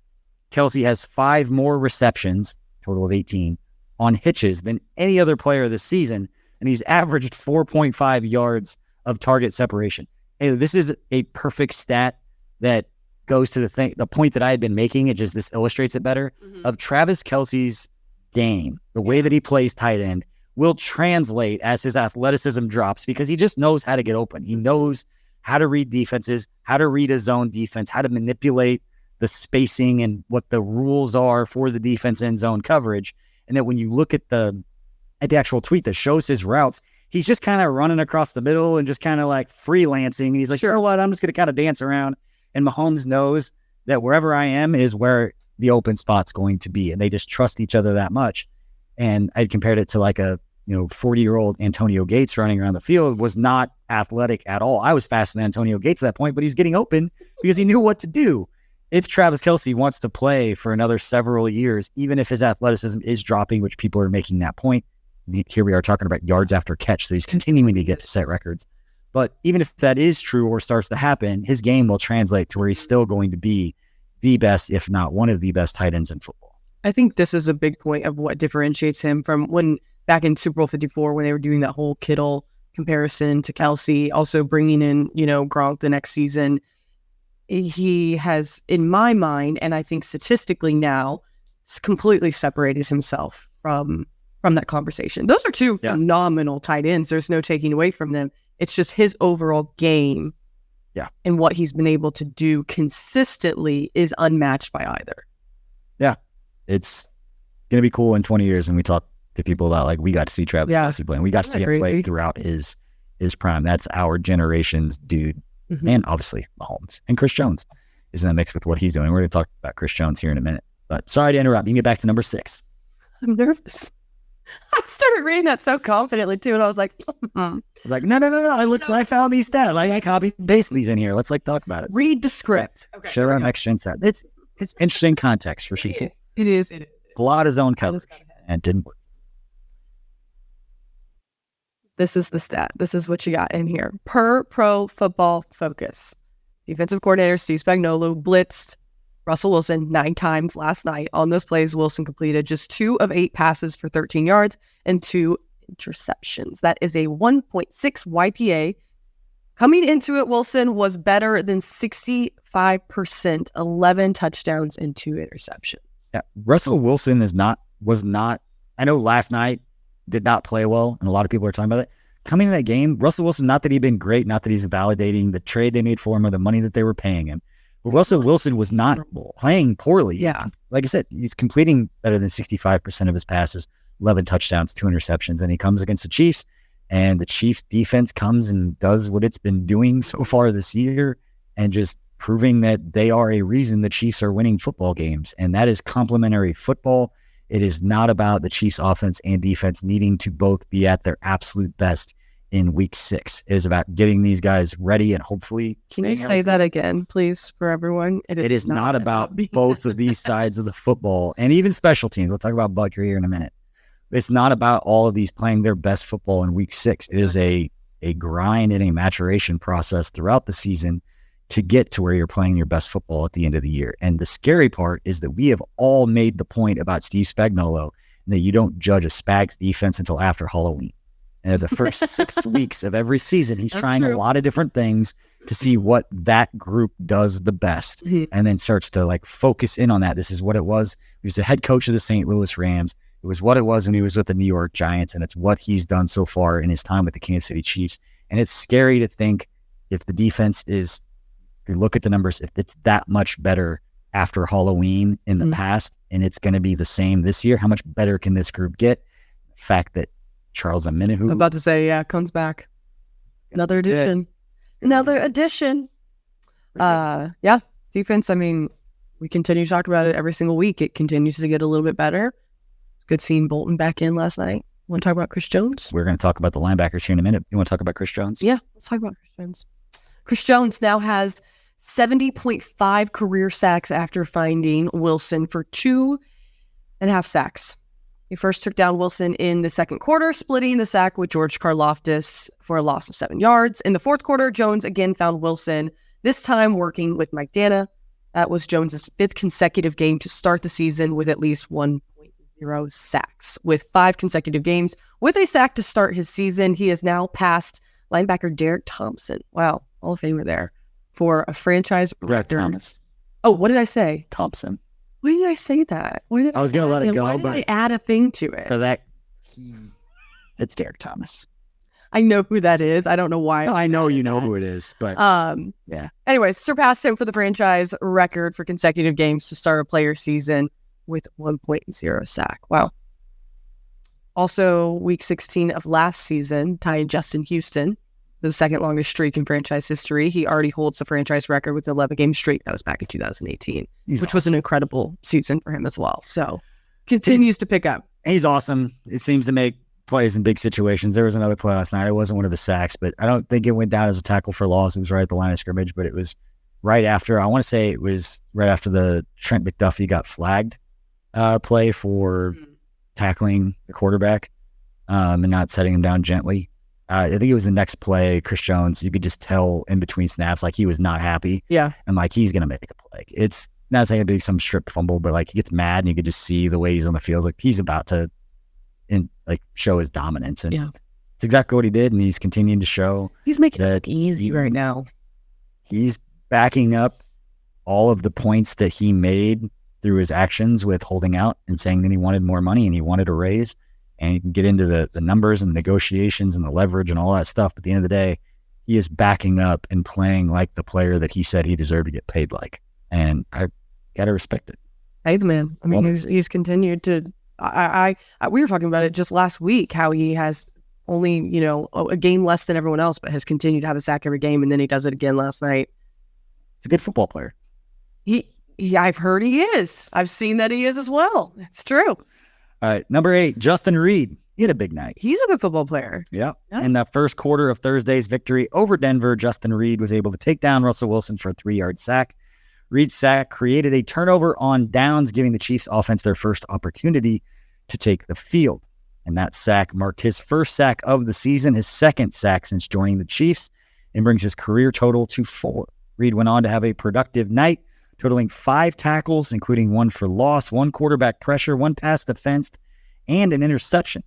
Kelce has 5 more receptions, total of 18, on hitches than any other player this season, and he's averaged 4.5 yards of target separation. Hey, this is a perfect stat that goes to the point that I had been making. This illustrates it better. Of Travis Kelce's game, the way that he plays tight end will translate as his athleticism drops, because he just knows how to get open. He knows how to read defenses, how to read a zone defense, how to manipulate the spacing and what the rules are for the defense in zone coverage. And that when you look at the actual tweet that shows his routes, he's just kind of running across the middle and just kind of like freelancing. And he's like, sure, what? I'm just going to kind of dance around. And Mahomes knows that wherever I am is where the open spot's going to be. And they just trust each other that much. And I compared it to like a 40-year-old Antonio Gates running around the field was not athletic at all. I was faster than Antonio Gates at that point, but he was getting open because he knew what to do. if Travis Kelce wants to play for another several years, even if his athleticism is dropping, which people are making that point, here we are talking about yards after catch, so he's continuing to get to set records. But even if that is true or starts to happen, his game will translate to where he's still going to be the best, if not one of the best tight ends in football. I think this is a big point of what differentiates him from when back in Super Bowl 54, when they were doing that whole Kittle comparison to Kelce, also bringing in, Gronk the next season. He has, in my mind, and I think statistically now, completely separated himself from that conversation. Those are two phenomenal tight ends. There's no taking away from them. It's just his overall game and what he's been able to do consistently is unmatched by either. Yeah. It's going to be cool in 20 years when we talk to people about, like, we got to see Travis Kelce play, and we got to see him play throughout his prime. That's our generation's dude. Mm-hmm. And obviously Mahomes and Chris Jones is in the mix with what he's doing. We're going to talk about Chris Jones here in a minute, but sorry to interrupt. You can get back to number 6. I'm nervous. I started reading that so confidently too, and I was like, I was like, no. I found these stats. Like, I copied and pasted these in here. Let's talk about it. Read the script. Okay. Share our NextGen stats. It's interesting context for sure. It is. A lot of zone coverage, and didn't work. This is the stat. This is what you got in here. Per Pro Football Focus, defensive coordinator Steve Spagnuolo blitzed Russell Wilson 9 times last night. On those plays, Wilson completed just 2 of 8 passes for 13 yards and 2 interceptions. That is a 1.6 YPA. Coming into it, Wilson was better than 65%, 11 touchdowns and 2 interceptions. Yeah, Russell Wilson was not. I know last night did not play well, and a lot of people are talking about it. Coming to that game, Russell Wilson, not that he'd been great, not that he's validating the trade they made for him or the money that they were paying him, but Russell Wilson was not playing poorly. Yeah. Like I said, he's completing better than 65% of his passes, 11 touchdowns, 2 interceptions, and he comes against the Chiefs, and the Chiefs defense comes and does what it's been doing so far this year and just proving that they are a reason the Chiefs are winning football games, and that is complementary football. It is not about the Chiefs offense and defense needing to both be at their absolute best in week 6. It is about getting these guys ready and hopefully. Can you say that again, please, for everyone? It is not about both of these sides of the football and even special teams. We'll talk about Butker here in a minute. It's not about all of these playing their best football in week 6. It is a grind and a maturation process throughout the season to get to where you're playing your best football at the end of the year. And the scary part is that we have all made the point about Steve Spagnuolo that you don't judge a Spags defense until after Halloween. And the first 6 weeks of every season, he's trying a lot of different things to see what that group does the best, and then starts to focus in on that. This is what it was. He was the head coach of the St. Louis Rams. It was what it was when he was with the New York Giants, and it's what he's done so far in his time with the Kansas City Chiefs. And it's scary to think if the defense is, if you look at the numbers, if it's that much better after Halloween in the past, and it's going to be the same this year, how much better can this group get? The fact that Charles Omenihu, I'm about to say, comes back. Another addition. Defense, I mean, we continue to talk about it every single week. It continues to get a little bit better. Good seeing Bolton back in last night. Want to talk about Chris Jones? We're going to talk about the linebackers here in a minute. You want to talk about Chris Jones? Yeah, let's talk about Chris Jones. Chris Jones now has 70.5 career sacks after finding Wilson for 2.5 sacks. He first took down Wilson in the second quarter, splitting the sack with George Karlaftis for a loss of 7 yards. In the fourth quarter, Jones again found Wilson, this time working with Mike Dana. That was Jones's 5th consecutive game to start the season with at least 1.0 sacks. With 5 consecutive games with a sack to start his season, he has now passed linebacker Derek Thompson. Wow, Hall of Famer there. For a franchise record. Thomas. Oh, what did I say? Thompson. Why did I say that? I was going to let it go, why but did I add a thing to it? For that, it's Derek Thomas. I know who that is. I don't know why. No, I know you know who it is, but yeah. Anyways, surpassed him for the franchise record for consecutive games to start a player season with 1.0 sack. Wow. Also, week 16 of last season, tied Justin Houston, the second longest streak in franchise history. He already holds the franchise record with an 11-game streak. That was back in 2018, which was an incredible season for him as well. So continues to pick up. He's awesome. It seems to make plays in big situations. There was another play last night. It wasn't one of his sacks, but I don't think it went down as a tackle for loss. It was right at the line of scrimmage, but it was right after, I want to say it was right after the Trent McDuffie got flagged play for tackling the quarterback and not setting him down gently. I think it was the next play, Chris Jones, you could just tell in between snaps, like he was not happy. Yeah. And like, he's going to make a play. It's not saying it'd be some strip fumble, but like he gets mad and you could just see the way he's on the field. Like he's about to show his dominance. And it's exactly what he did. And he's continuing to show. He's making it look easy right now. He's backing up all of the points that he made through his actions with holding out and saying that he wanted more money and he wanted a raise. And you can get into the numbers and the negotiations and the leverage and all that stuff. But at the end of the day, he is backing up and playing like the player that he said he deserved to get paid like. And I got to respect it. Hey, the man. I mean, he's continued to. We were talking about it just last week, how he has only, a game less than everyone else, but has continued to have a sack every game. And then he does it again last night. He's a good football player. I've heard he is. I've seen that he is as well. It's true. All right, number 8, Justin Reed. He had a big night. He's a good football player. Yeah. In the first quarter of Thursday's victory over Denver, Justin Reed was able to take down Russell Wilson for a 3-yard sack. Reed's sack created a turnover on downs, giving the Chiefs offense their first opportunity to take the field. And that sack marked his first sack of the season, his second sack since joining the Chiefs, and brings his career total to 4. Reed went on to have a productive night, totaling 5 tackles, including 1 for loss, 1 quarterback pressure, 1 pass defense, and an interception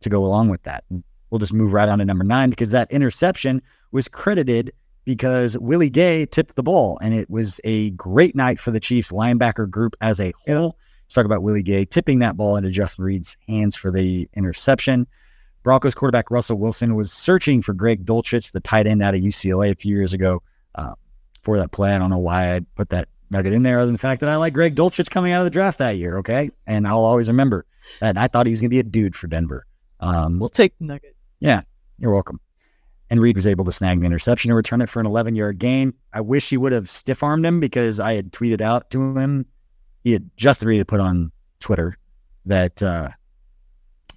to go along with that. And we'll just move right on to number 9 because that interception was credited because Willie Gay tipped the ball, and it was a great night for the Chiefs linebacker group as a whole. Let's talk about Willie Gay tipping that ball into Justin Reed's hands for the interception. Broncos quarterback Russell Wilson was searching for Greg Dulcich, the tight end out of UCLA a few years ago, for that play. I don't know why I put that nugget in there other than the fact that I like Greg Dulcich coming out of the draft that year, okay? And I'll always remember that. And I thought he was going to be a dude for Denver. We'll take the nugget. Yeah, you're welcome. And Reed was able to snag the interception and return it for an 11-yard gain. I wish he would have stiff-armed him because I had tweeted out to him. Justin Reed had put on Twitter that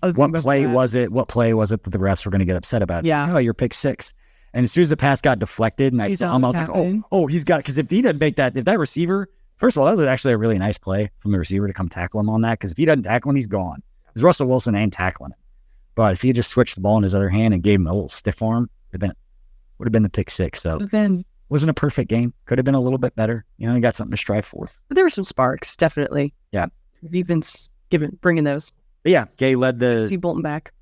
what play was it that the refs were going to get upset about? Yeah. Oh, your pick 6. And as soon as the pass got deflected and I saw him, I was like, oh, he's got, because if he doesn't make that, if that receiver, first of all, that was actually a really nice play from the receiver to come tackle him on that, because if he doesn't tackle him, he's gone. Because Russell Wilson ain't tackling him. But if he just switched the ball in his other hand and gave him a little stiff arm, would have been the pick 6. So wasn't a perfect game. Could have been a little bit better. He got something to strive for. But there were some sparks, definitely. Yeah. Defense bringing those. But yeah, Gay led the... See Bolton back.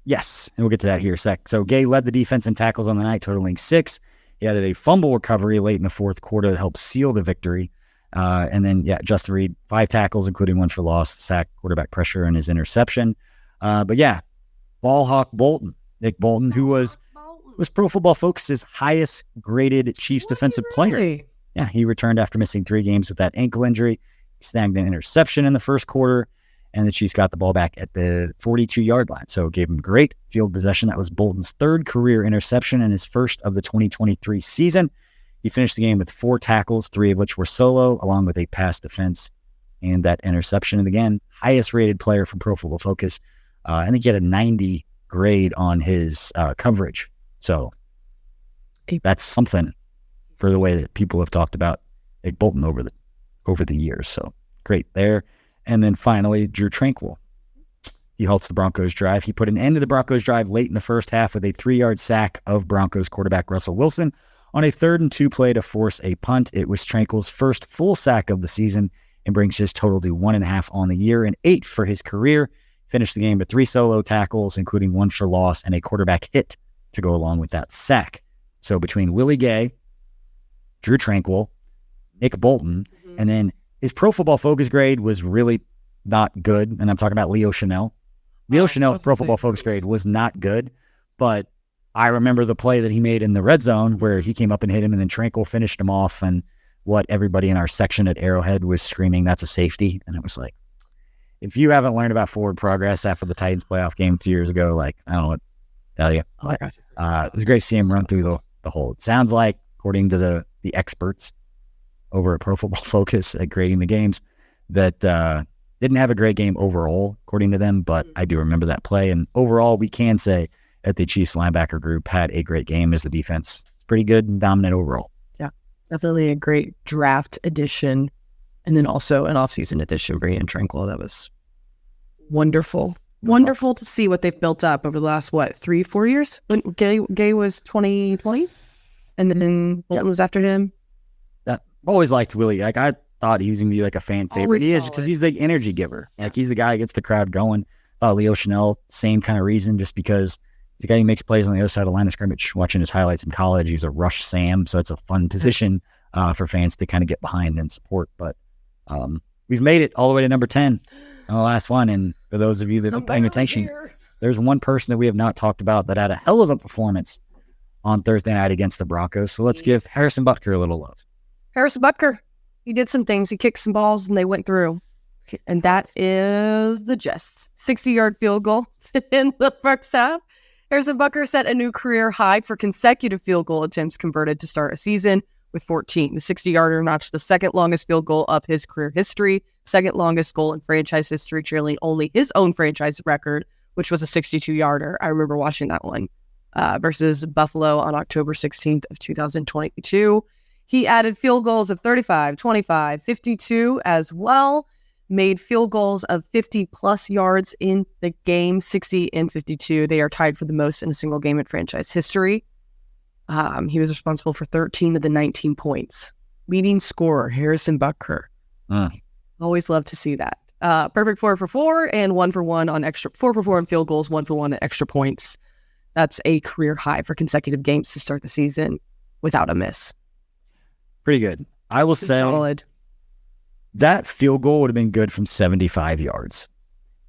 Yes, and we'll get to that here in a sec. So Gay led the defense in tackles on the night, totaling 6. He had a fumble recovery late in the fourth quarter to help seal the victory. And then, Justin Reed, 5 tackles, including 1 for loss, sack, quarterback pressure, and his interception. But yeah, ball hawk Bolton, Nick Bolton, who was Pro Football Focus's highest graded Chiefs defensive player. Yeah, he returned after missing 3 games with that ankle injury. He snagged an interception in the first quarter, and the Chiefs got the ball back at the 42-yard line. So it gave him great field possession. That was Bolton's 3rd career interception and his first of the 2023 season. He finished the game with 4 tackles, 3 of which were solo, along with a pass defense and that interception. And again, highest rated player from Pro Football Focus. I think he had a 90 grade on his coverage. So that's something for the way that people have talked about Nick Bolton over the years. So great there. And then finally, Drew Tranquill. He halts the Broncos drive. He put an end to the Broncos drive late in the first half with a 3-yard sack of Broncos quarterback Russell Wilson on a 3rd and 2 play to force a punt. It was Tranquill's first full sack of the season and brings his total to 1.5 on the year and 8 for his career. Finished the game with 3 solo tackles, including 1 for loss and a quarterback hit to go along with that sack. So between Willie Gay, Drew Tranquill, Nick Bolton, and then his Pro Football Focus grade was really not good. And I'm talking about Leo Chanel. Leo Chanel's Pro Football Focus grade was not good, but I remember the play that he made in the red zone where he came up and hit him, and then Tranquill finished him off, and what everybody in our section at Arrowhead was screaming, that's a safety. And it was like, if you haven't learned about forward progress after the Titans playoff game a few years ago, like, I don't know what to tell you. It was great to see him run through the hole. It sounds like, according to the experts over at Pro Football Focus at grading the games, that didn't have a great game overall, according to them, but I do remember that play. And overall, we can say that the Chiefs linebacker group had a great game as the defense is pretty good and dominant overall. Yeah. Definitely a great draft addition. And then also an offseason addition, bringing in Tranquil. That was wonderful. Wonderful to see what they've built up over the last, 3-4 years? When Gay was 2020? And then Bolton was after him? That always liked Willie. Like, I thought he was going to be like a fan favorite. Always he is solid. because he's the energy giver. Like, he's the guy who gets the crowd going. Leo Chanel, same kind of reason, just because he's the guy who makes plays on the other side of the line of scrimmage. Watching his highlights in college, he's a rush Sam, so it's a fun position for fans to kind of get behind and support. But we've made it all the way to number 10 on the last one. And for those of you that are paying attention, there's one person that we have not talked about that had a hell of a performance on Thursday night against the Broncos. So let's give Harrison Butker a little love. Harrison Butker. He did some things. He kicked some balls and they went through. And that is the gist. 60-yard field goal in the first half. Harrison Butker set a new career high for consecutive field goal attempts converted to start a season with 14. The 60-yarder notched the second longest field goal of his career history, second longest goal in franchise history, trailing only his own franchise record, which was a 62-yarder. I remember watching that one versus Buffalo on October 16th of 2022. He added field goals of 35, 25, 52 as well. Made field goals of 50-plus yards in the game, 60 and 52. They are tied for the most in a single game in franchise history. He was responsible for 13 of the 19 points. Leading scorer, Harrison Butker. Always love to see that. Perfect 4 for 4 and 1 for 1 on extra 4 for 4 on field goals, 1 for 1 on extra points. That's a career high for consecutive games to start the season without a miss. Pretty good. I will say solid. That field goal would have been good from 75 yards.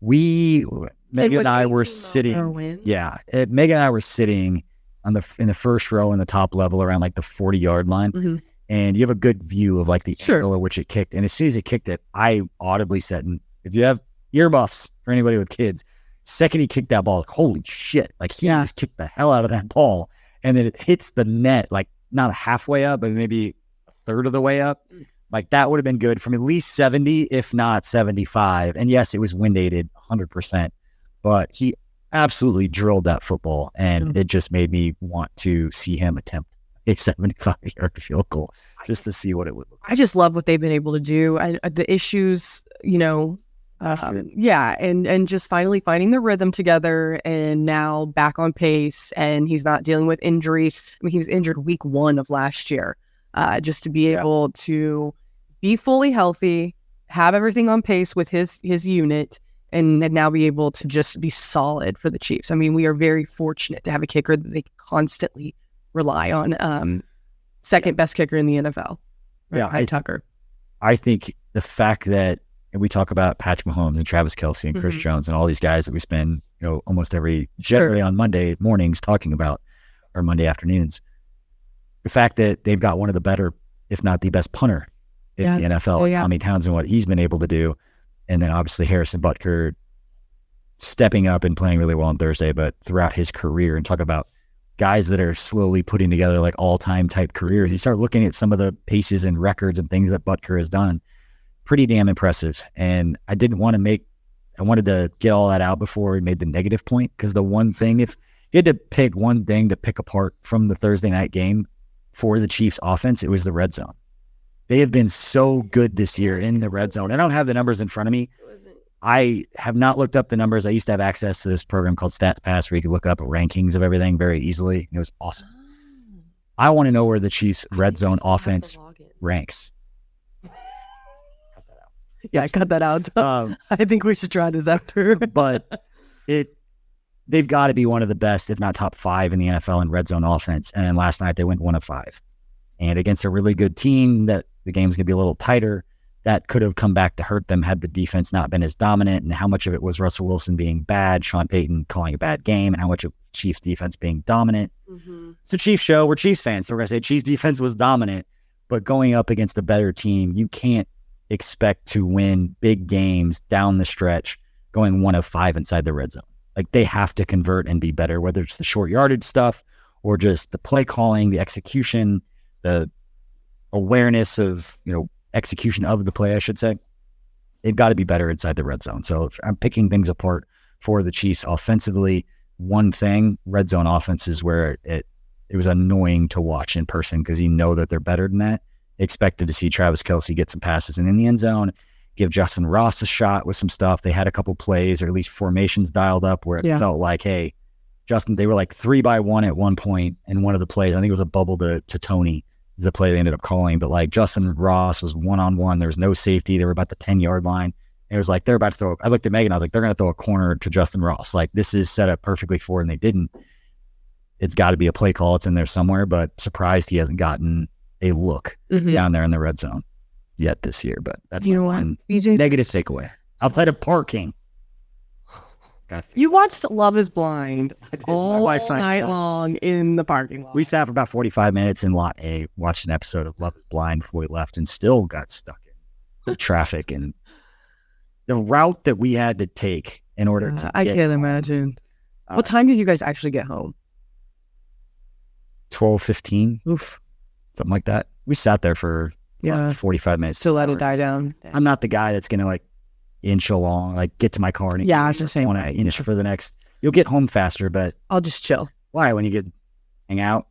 Megan and I were sitting. Yeah, Megan and I were sitting in the first row in the top level around like the 40-yard line, and you have a good view of like the angle at which it kicked. And as soon as it kicked it, I audibly said, and if you have earmuffs for anybody with kids, second he kicked that ball, like, holy shit! Like he just kicked the hell out of that ball, and then it hits the net like not halfway up, but maybe a third of the way up. Like that would have been good from at least 70, if not 75. And yes, it was wind aided 100%, but he absolutely drilled that football. And it just made me want to see him attempt a 75-yard field goal just to see what it would look like. I just love what they've been able to do. The issues, and just finally finding the rhythm together and now back on pace. And he's not dealing with injury. I mean, he was injured week 1 of last year. Just to be able to be fully healthy, have everything on pace with his unit, and now be able to just be solid for the Chiefs. I mean, we are very fortunate to have a kicker that they constantly rely on. Second best kicker in the NFL. Right? Tucker. I think the fact that we talk about Patrick Mahomes and Travis Kelce and Chris Jones and all these guys that we spend, almost generally on Monday mornings talking about, or Monday afternoons. The fact that they've got one of the better, if not the best punter in the NFL, Tommy Townsend, what he's been able to do. And then obviously Harrison Butker stepping up and playing really well on Thursday, but throughout his career, and talk about guys that are slowly putting together like all-time type careers. You start looking at some of the paces and records and things that Butker has done. Pretty damn impressive. And I wanted to get all that out before we made the negative point, because the one thing, if you had to pick one thing to pick apart from the Thursday night game for the Chiefs offense, it was the red zone. They have been so good this year in the red zone. I don't have the numbers in front of me. I have not looked up the numbers. I used to have access to this program called StatsPass where you could look up rankings of everything very easily. It was awesome. I want to know where the Chiefs red zone offense ranks. Yeah, I cut that out. I think we should try this after. But they've got to be one of the best, if not top 5 in the NFL in red zone offense. And last night they went 1 of 5. And against a really good team that the game's going to be a little tighter, that could have come back to hurt them had the defense not been as dominant. And how much of it was Russell Wilson being bad, Sean Payton calling a bad game, and how much of it was Chiefs defense being dominant. It's a Chiefs show. We're Chiefs fans. So we're going to say Chiefs defense was dominant, but going up against a better team, you can't expect to win big games down the stretch going 1 of 5 inside the red zone. Like they have to convert and be better, whether it's the short yardage stuff or just the play calling, the execution, the awareness of, execution of the play, I should say. They've got to be better inside the red zone. So if I'm picking things apart for the Chiefs offensively, one thing, red zone offense is where it it was annoying to watch in person because you know that they're better than that. Expected to see Travis Kelce get some passes in the end zone, give Justin Ross a shot with some stuff. They had a couple plays or at least formations dialed up where it felt like, hey, Justin, they were like 3-by-1 at one point in one of the plays. I think it was a bubble to Tony is the play they ended up calling. But like Justin Ross was one-on-one. There was no safety. They were about the 10-yard line. And it was like, they're about to throw. I looked at Megan. I was like, they're going to throw a corner to Justin Ross. Like, this is set up perfectly for it, and they didn't. It's got to be a play call. It's in there somewhere, but surprised he hasn't gotten a look down there in the red zone yet this year. But that's one negative takeaway. Outside of parking. You watched Love is Blind all night long in the parking lot. We sat for about 45 minutes in Lot A, watched an episode of Love is Blind before we left, and still got stuck in traffic and the route that we had to take in order to I can't imagine. What time did you guys actually get home? 12:15. Oof. Something like that. We sat there for 45 minutes. To let it die down. I'm not the guy that's going to like inch along, like get to my car and I was just saying, want to inch for the next. You'll get home faster, but I'll just chill. Why? When you get hang out,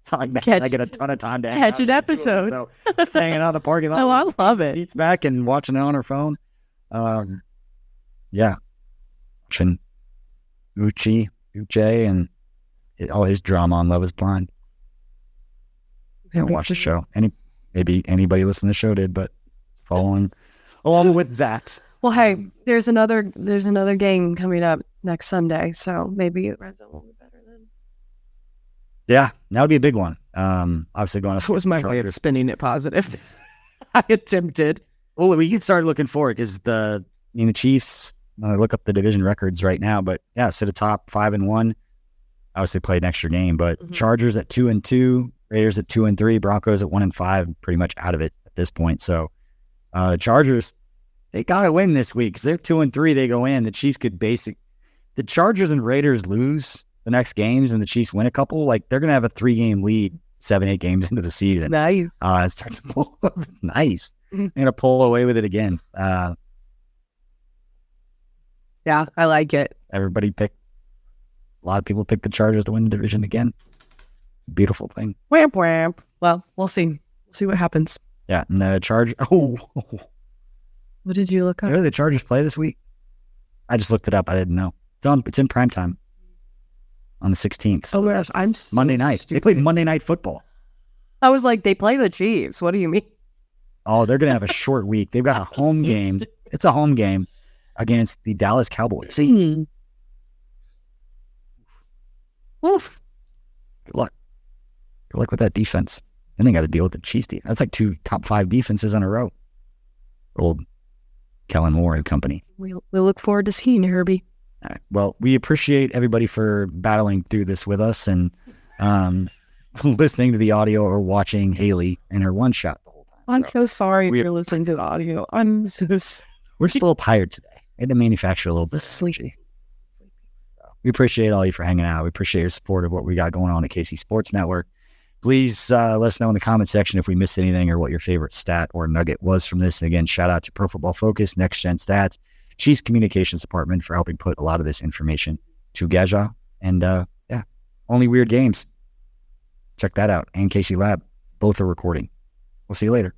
it's not like I get a ton of time to hang catch out an episode. So just hanging out in the parking lot. Oh, I love it. Seats back and watching it on her phone. Watching Uche and all his drama on Love is Blind. I haven't watched the show. Maybe anybody listening to the show did, but following along with that. Well, hey, there's another game coming up next Sunday, so maybe Red Zone will be better then. Yeah, that would be a big one. Obviously going up. That was my way of spinning it positive. I attempted. Well, we can start looking forward because the Chiefs. I look up the division records right now, but sit atop 5-1. Obviously played an extra game, but Chargers at 2-2, Raiders at 2-3, Broncos at 1-5, pretty much out of it at this point. So the Chargers, they got to win this week because they're 2-3. They go in. The Chiefs could the Chargers and Raiders lose the next games and the Chiefs win a couple. Like they're going to have a 3-game lead 7-8 games into the season. Nice. Start to pull up. Nice. They're going to pull away with it again. Yeah, I like it. A lot of people picked the Chargers to win the division again. It's a beautiful thing. Whamp whamp. Well, we'll see. We'll see what happens. Yeah, and the Chargers. Oh. What did you look up? Where do the Chargers play this week? I just looked it up. I didn't know. It's in prime time on the 16th. So gosh, I'm Monday night. Stupid. They played Monday Night Football. I was like, they play the Chiefs. What do you mean? Oh, they're going to have a short week. They've got a home game. It's a home game against the Dallas Cowboys. Oof. Good luck. Good luck with that defense. Then they got to deal with the Chiefs defense. That's like 2 top 5 defenses in a row. Old Kellen Moore and company. We'll look forward to seeing you, Herbie. All right. Well, we appreciate everybody for battling through this with us and listening to the audio or watching Hayley and her one shot the whole time. I'm so sorry you're listening to the audio. I'm so sorry. We're just a little tired today. I had to manufacture a little bit of sleepy. We appreciate all you for hanging out. We appreciate your support of what we got going on at KC Sports Network. Please let us know in the comment section if we missed anything or what your favorite stat or nugget was from this. And again, shout out to Pro Football Focus, NextGen Stats, Chiefs Communications Department for helping put a lot of this information together. And Only Weird Games. Check that out. And KC Lab. Both are recording. We'll see you later.